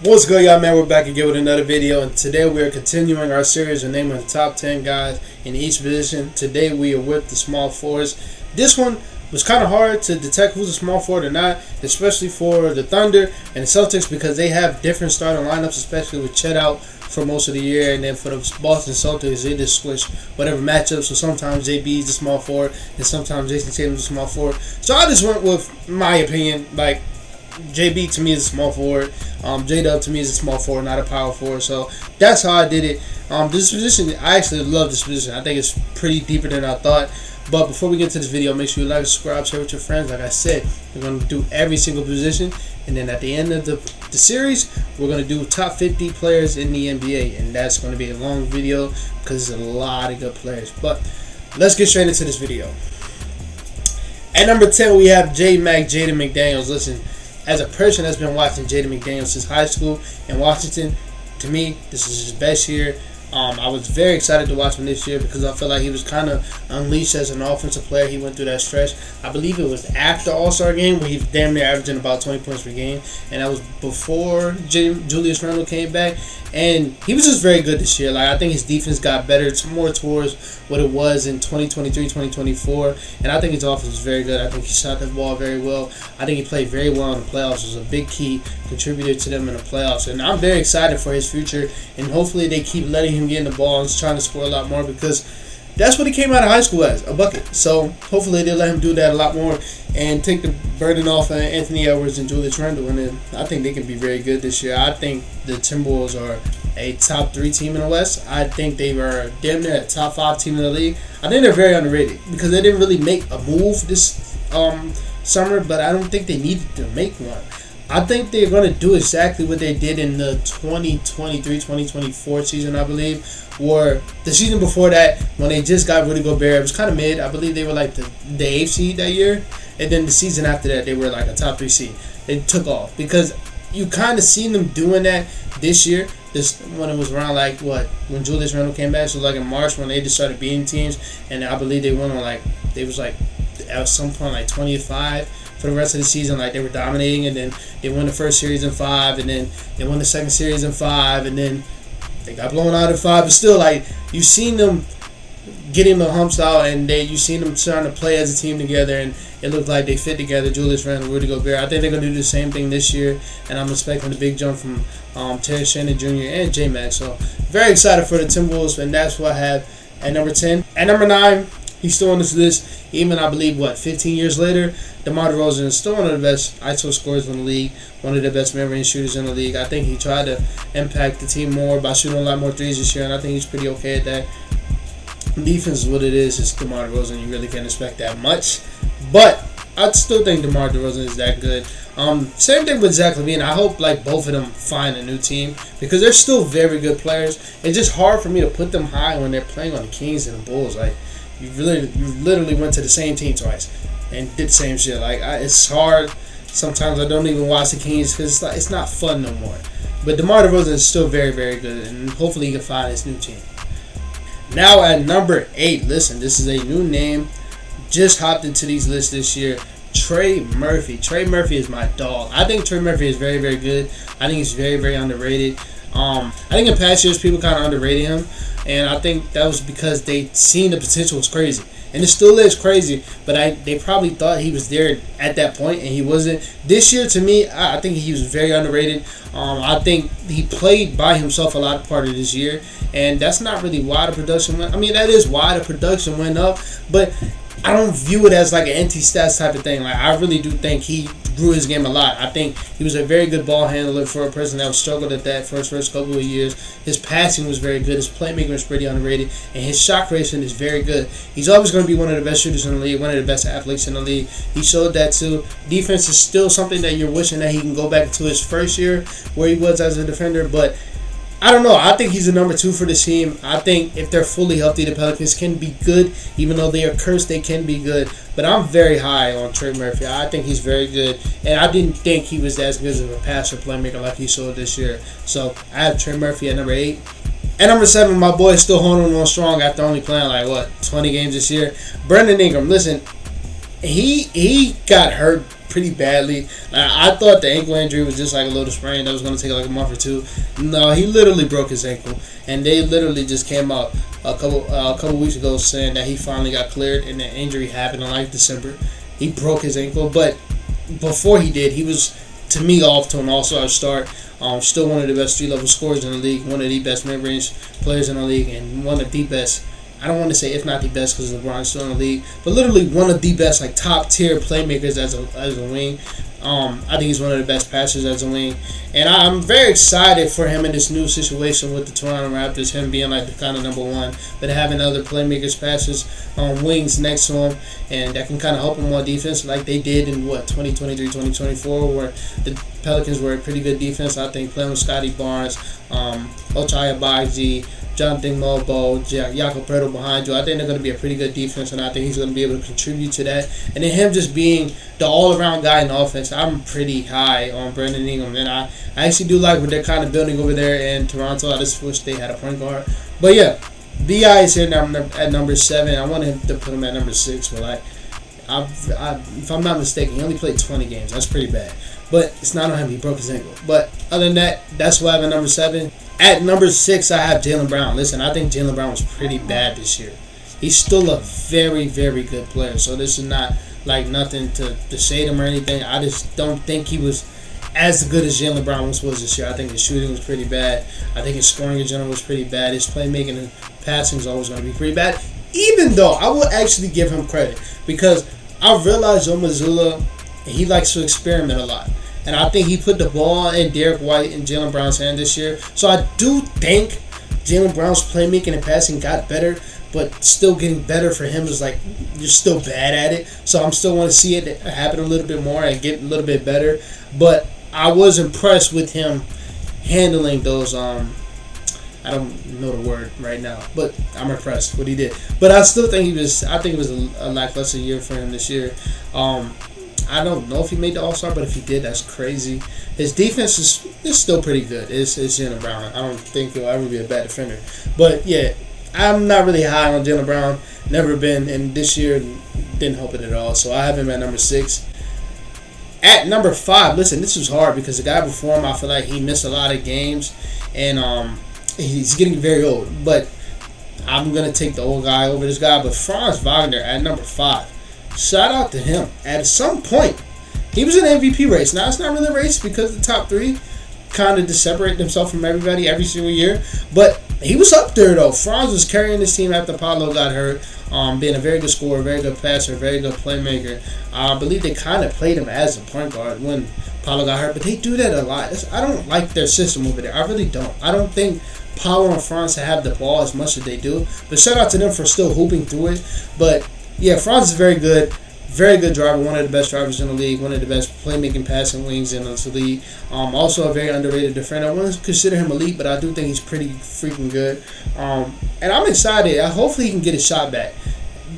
What's good, y'all, man? We're back again with another video, and today we are continuing our series of naming the top 10 guys in each position. Today we are with the small forwards. This one was kind of hard to detect who's a small forward or not, especially for the Thunder and the Celtics, because they have different starting lineups, especially with Chet out for most of the year, and then for the Boston Celtics, they just switch whatever matchup. So sometimes JB is the small forward, and sometimes Jason Tatum's the small forward. So I just went with my opinion, like JB to me is a small forward. J-Dub to me is a small forward, not a power forward. So that's how I did it. This position, I actually love this position. I think it's pretty deeper than I thought. But before we get to this video, make sure you like, subscribe, share with your friends. Like I said, we're going to do every single position. And then at the end of the series, we're going to do top 50 players in the NBA. And that's going to be a long video because there's a lot of good players. But let's get straight into this video. At number 10, we have Jaden McDaniels. Listen, as a person that's been watching Jaden McDaniels since high school in Washington, to me, this is his best year. I was very excited to watch him this year because I felt like he was kind of unleashed as an offensive player. He went through that stretch. I believe it was after All-Star game where he was damn near averaging about 20 points per game, and that was before Julius Randle came back. And he was just very good this year. Like, I think his defense got better. It's more towards what it was in 2023, 2024. And I think his offense was very good. I think he shot the ball very well. I think he played very well in the playoffs. It was a big key contributor to them in the playoffs. And I'm very excited for his future. And hopefully they keep letting him get in the ball and trying to score a lot more, because that's what he came out of high school as, a bucket. So hopefully they let him do that a lot more and take the burden off of Anthony Edwards and Julius Randle. And then I think they can be very good this year. I think the Timberwolves are a top 3 team in the West. I think they were damn near a top 5 team in the league. I think they're very underrated because they didn't really make a move this summer, but I don't think they needed to make one. I think they're going to do exactly what they did in the 2023-2024 season, I believe, or the season before that when they just got Rudy Gobert. It was kind of mid. I believe they were like the 8th seed that year, and then the season after that they were like a top 3 seed. They took off because you kind of seen them doing that this year. This when it was around like when Julius Randle came back, so like in March when they just started beating teams, and I believe they went on at some point like 25 for the rest of the season. Like, they were dominating, and then they won the first series in 5, and then they won the second series in 5, and then they got blown out in 5. But still, like, you've seen them getting the humps out, and you've seen them starting to play as a team together, and it looked like they fit together. Julius Randle, Rudy Gobert. I think they're going to do the same thing this year, and I'm expecting a big jump from Terry Shannon Jr. and J-Mac. So very excited for the Timberwolves, and that's what I have at number 10. At number 9, he's still on this list, even I believe 15 years later. DeMar DeRozan is still one of the best ISO scorers in the league, one of the best mid-range shooters in the league. I think he tried to impact the team more by shooting a lot more threes this year, and I think he's pretty okay at that. Defense is what it is. It's DeMar DeRozan. You really can't expect that much, but I still think DeMar DeRozan is that good. Same thing with Zach LaVine. I hope both of them find a new team because they're still very good players. It's just hard for me to put them high when they're playing on the Kings and the Bulls. Like, you literally went to the same team twice and did the same shit. Like, it's hard. Sometimes I don't even watch the Kings because it's not fun no more. But DeMar DeRozan is still very, very good, and hopefully he can find his new team. Now at number 8, listen, this is a new name. Just hopped into these lists this year. Trey Murphy. Trey Murphy is my dog. I think Trey Murphy is very, very good. I think he's very, very underrated. I think in past years people kind of underrated him, and I think that was because they seen the potential was crazy. And it still is crazy, but they probably thought he was there at that point, and he wasn't. This year, to me, I think he was very underrated. I think he played by himself a lot of part of this year, and that's not really why the production went. I mean, that is why the production went up, but I don't view it as like an anti-stats type of thing. Like, I really do think he grew his game a lot. I think he was a very good ball handler for a person that was struggled at that for his first couple of years. His passing was very good. His playmaking was pretty underrated, and his shot creation is very good. He's always going to be one of the best shooters in the league, one of the best athletes in the league. He showed that too. Defense is still something that you're wishing that he can go back to his first year where he was as a defender, but I don't know. I think he's a number 2 for this team. I think if they're fully healthy, the Pelicans can be good. Even though they are cursed, they can be good. But I'm very high on Trey Murphy. I think he's very good. And I didn't think he was as good of a passer playmaker like he showed this year. So I have Trey Murphy at number 8. At number 7, my boy is still holding on strong after only playing 20 games this year. Brandon Ingram. Listen, he got hurt pretty badly. I thought the ankle injury was just like a little sprain that was going to take like a month or two. No, he literally broke his ankle, and they literally just came out a couple weeks ago saying that he finally got cleared and the injury happened in like December. He broke his ankle, but before he did, he was, to me, off to an all-star start. Still one of the best street-level scorers in the league, one of the best mid-range players in the league, and one of the best, I don't want to say if not the best because LeBron's still in the league, but literally one of the best, like, top-tier playmakers as a wing. I think he's one of the best passers as a wing. And I'm very excited for him in this new situation with the Toronto Raptors, him being like the kind of number one, but having other playmakers, passers, wings next to him, and that can kind of help him on defense like they did in, 2023, 2024, where the Pelicans were a pretty good defense. I think playing with Scotty Barnes, Ochai Agbaji, Jonathan Mobo, Jakob Poeltl behind you. I think they're going to be a pretty good defense, and I think he's going to be able to contribute to that. And then him just being the all-around guy in offense, I'm pretty high on Brandon Ingram. And I actually do like what they're kind of building over there in Toronto. I just wish they had a point guard. But yeah, B.I. is here now at number 7. I wanted him to put him at number 6, but if I'm not mistaken, he only played 20 games. That's pretty bad. But it's not on him. He broke his ankle. But other than that, that's why I have at number 7. At number 6, I have Jaylen Brown. Listen, I think Jaylen Brown was pretty bad this year. He's still a very, very good player. So this is not like nothing to shade him or anything. I just don't think he was as good as Jaylen Brown was this year. I think his shooting was pretty bad. I think his scoring in general was pretty bad. His playmaking and passing is always going to be pretty bad. Even though I will actually give him credit because I realized Joe Mazzulla, he likes to experiment a lot. And I think he put the ball in Derek White and Jaylen Brown's hand this year. So I do think Jaylen Brown's playmaking and passing got better, but still getting better for him is like you're still bad at it. So I'm still want to see it happen a little bit more and get a little bit better. But I was impressed with him handling those. I don't know the word right now, but I'm impressed with what he did. But I still think I think it was a lackluster year for him this year. I don't know if he made the All-Star, but if he did, that's crazy. His defense is still pretty good. It's Jaylen Brown. I don't think he'll ever be a bad defender. But, yeah, I'm not really high on Jaylen Brown. Never been, and this year didn't help it at all. So I have him at number 6. At number 5, listen, this was hard because the guy before him, I feel like he missed a lot of games, and he's getting very old. But I'm going to take the old guy over this guy. But Franz Wagner at number 5. Shout out to him. At some point, he was in the MVP race. Now, it's not really a race because the top 3 kind of separate themselves from everybody every single year. But he was up there, though. Franz was carrying this team after Paolo got hurt, being a very good scorer, very good passer, very good playmaker. I believe they kind of played him as a point guard when Paolo got hurt, but they do that a lot. I don't like their system over there. I really don't. I don't think Paolo and Franz have the ball as much as they do. But shout out to them for still hooping through it. But yeah, Franz is very good driver, one of the best drivers in the league, one of the best playmaking passing wings in the league. Also a very underrated defender. I wouldn't consider him elite, but I do think he's pretty freaking good. And I'm excited. Hopefully he can get his shot back.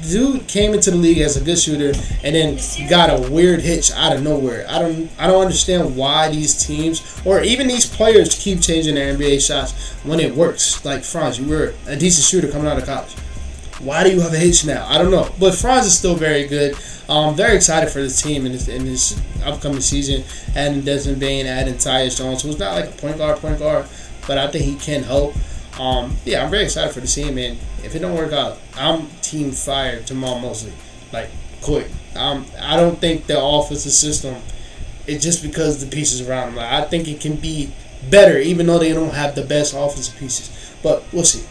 Dude came into the league as a good shooter and then got a weird hitch out of nowhere. I don't understand why these teams or even these players keep changing their NBA shots when it works. Like Franz, you were a decent shooter coming out of college. Why do you have a hitch now? I don't know. But Franz is still very good. Very excited for this team in this upcoming season. Adding Desmond Bain, adding Tyus Jones, who's not like a point guard, but I think he can help. Yeah, I'm very excited for the team, and if it don't work out, I'm team fire Jamal Mosley. Like, quick. I don't think the offensive system is just because the pieces around him. Like, I think it can be better, even though they don't have the best offensive pieces. But we'll see.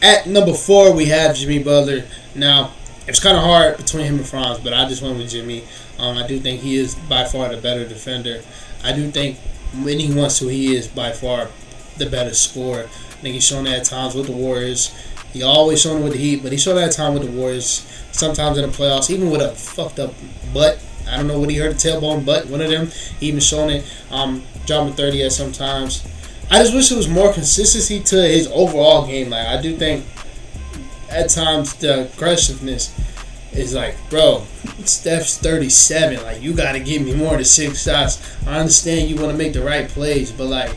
At number 4, we have Jimmy Butler. Now, it's kind of hard between him and Franz, but I just went with Jimmy. I do think he is by far the better defender. I do think when he wants to, he is by far the better scorer. I think he's shown that at times with the Warriors. He always shown it with the Heat, but he showed that at times with the Warriors. Sometimes in the playoffs, even with a fucked up butt. I don't know what he hurt, a tailbone butt, one of them. He even shown it. Dropping 30 at sometimes. I just wish there was more consistency to his overall game. Like, I do think at times the aggressiveness is like, bro, Steph's 37. Like, you got to give me more than 6 shots. I understand you want to make the right plays, but, like,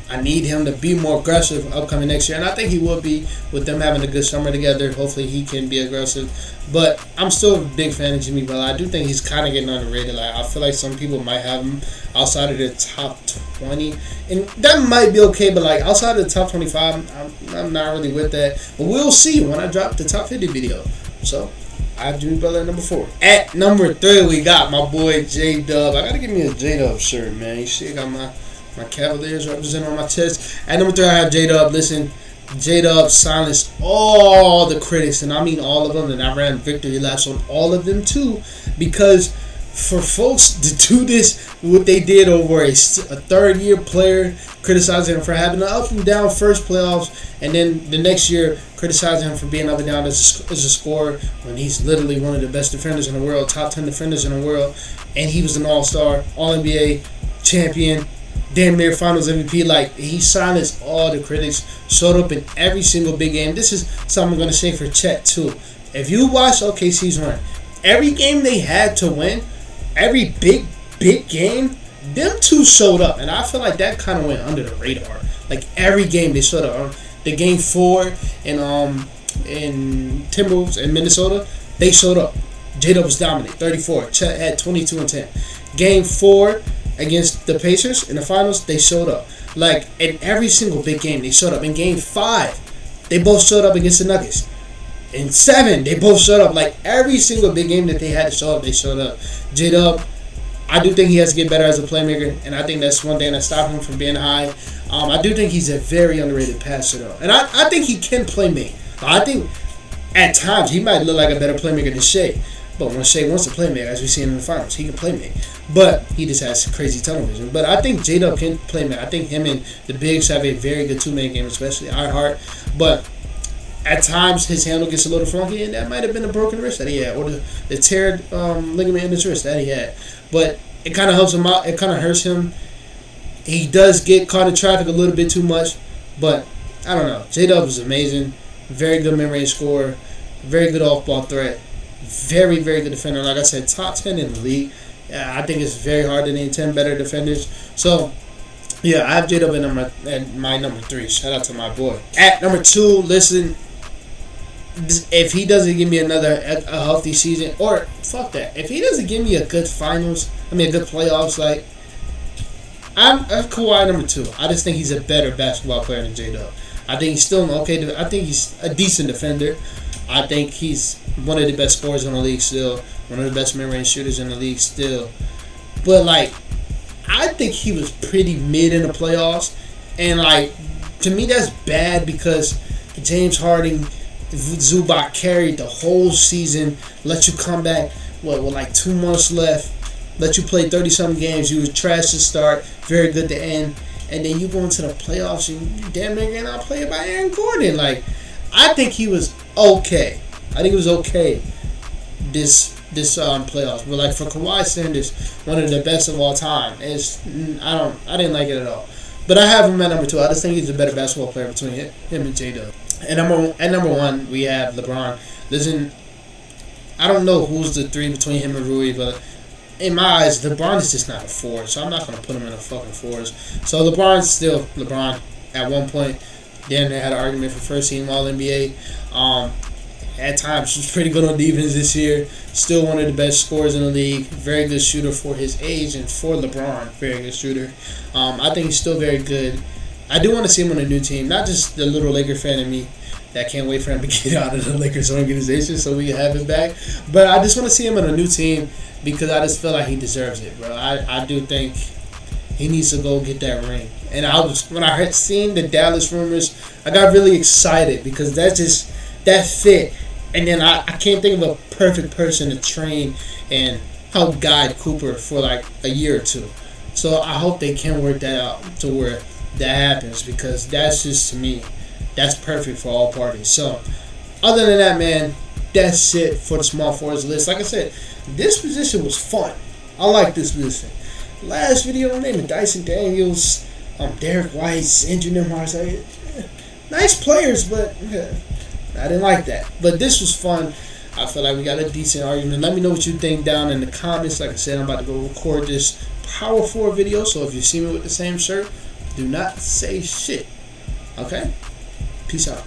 I need him to be more aggressive upcoming next year, and I think he will be with them having a good summer together. Hopefully, he can be aggressive. But I'm still a big fan of Jimmy Butler. I do think he's kind of getting underrated. Like, I feel like some people might have him outside of the top 20, and that might be okay. But like outside of the top 25, I'm not really with that. But we'll see when I drop the top 50 video. So I have Jimmy Butler at number 4. At number 3, we got my boy J Dub. I gotta give me a J Dub shirt, man. You see, I got my Cavaliers represented on my chest. At number 3, I have J Dub. Listen, J Dub silenced all the critics, and I mean all of them, and I ran victory laps on all of them too, because for folks to do this, what they did over a third-year player, criticizing him for having an up and down first playoffs, and then the next year criticizing him for being up and down as a scorer, when he's literally one of the best defenders in the world, top 10 defenders in the world, and he was an all-star, all-NBA champion, damn near finals MVP. Like, he silenced all the critics, showed up in every single big game. This is something I'm going to say for Chet too. If you watch OKC's run, every game they had to win, every big game, them two showed up, and I feel like that kind of went under the radar. Like, every game they showed up. The game 4 in Timberwolves in Minnesota, they showed up. J-Dub was dominant, 34. Chet had 22 and 10. Game 4 against the Pacers in the finals, they showed up. Like, in every single big game, they showed up. In game 5, they both showed up against the Nuggets. In 7, they both showed up. Like, every single big game that they had to show up, they showed up. J-Dub, I do think he has to get better as a playmaker, and I think that's one thing that stopped him from being high. I do think he's a very underrated passer, though. And I think he can play make. I think at times he might look like a better playmaker than Shea. But when Shea wants to play make, as we've seen in the finals, he can play make. But he just has crazy tunnel vision. But I think J-Dub can play make. I think him and the bigs have a very good two-man game, especially Ironheart. But at times his handle gets a little funky, and that might have been a broken wrist that he had, or the teared ligament in his wrist that he had. But it kind of helps him out. It kind of hurts him. He does get caught in traffic a little bit too much, but I don't know. J-Dub is amazing. Very good mid-range scorer. Very good off-ball threat. Very, very good defender. Like I said, top 10 in the league. I think it's very hard to name 10 better defenders. So, yeah, I have J-Dub at my number 3. Shout out to my boy. At number 2, listen, if he doesn't give me a healthy season, or fuck that, if he doesn't give me a good finals, a good playoffs, like, I'm Kawhi number 2. I just think he's a better basketball player than J-Dub. I think he's still an okay. I think he's a decent defender. I think he's one of the best scorers in the league still. One of the best mid-range shooters in the league still. But, like, I think he was pretty mid in the playoffs. And, like, to me that's bad because James Harden, Zubac carried the whole season, let you come back, with like 2 months left, let you play 30-something games. You were trash to start, very good to end. And then you go into the playoffs and you damn near getting outplayed by Aaron Gordon. Like, I think he was okay. I think it was okay this playoffs. But like for Kawhi standards, one of the best of all time. I didn't like it at all. But I have him at number 2. I just think he's a better basketball player between him and J-Dub. And at number 1, we have LeBron. Listen, I don't know who's the 3 between him and Rui, but in my eyes, LeBron is just not a 4, so I'm not going to put him in the fucking 4s. So LeBron's still LeBron. At one point, Dan had an argument for first team All-NBA. At times, was pretty good on defense this year. Still one of the best scorers in the league. Very good shooter for his age and for LeBron. Very good shooter. I think he's still very good. I do want to see him on a new team. Not just the little Laker fan in me that can't wait for him to get out of the Lakers organization so we can have him back. But I just want to see him on a new team because I just feel like he deserves it, bro. I do think he needs to go get that ring. And when I had seen the Dallas rumors, I got really excited because that fit. And then I can't think of a perfect person to train and help guide Cooper for like a year or 2. So I hope they can work that out to where that happens because that's just, to me, that's perfect for all parties. So other than that, man, that's it for the small forwards list. Like I said, this position was fun. I like this position. Last video, I'm naming Dyson Daniels, Derek White, Andrew Nemhard. Nice players, but I didn't like that. But this was fun. I feel like we got a decent argument. Let me know what you think down in the comments. Like I said, I'm about to go record this Power 4 video. So if you see me with the same shirt, Do not say shit. Okay? Peace out.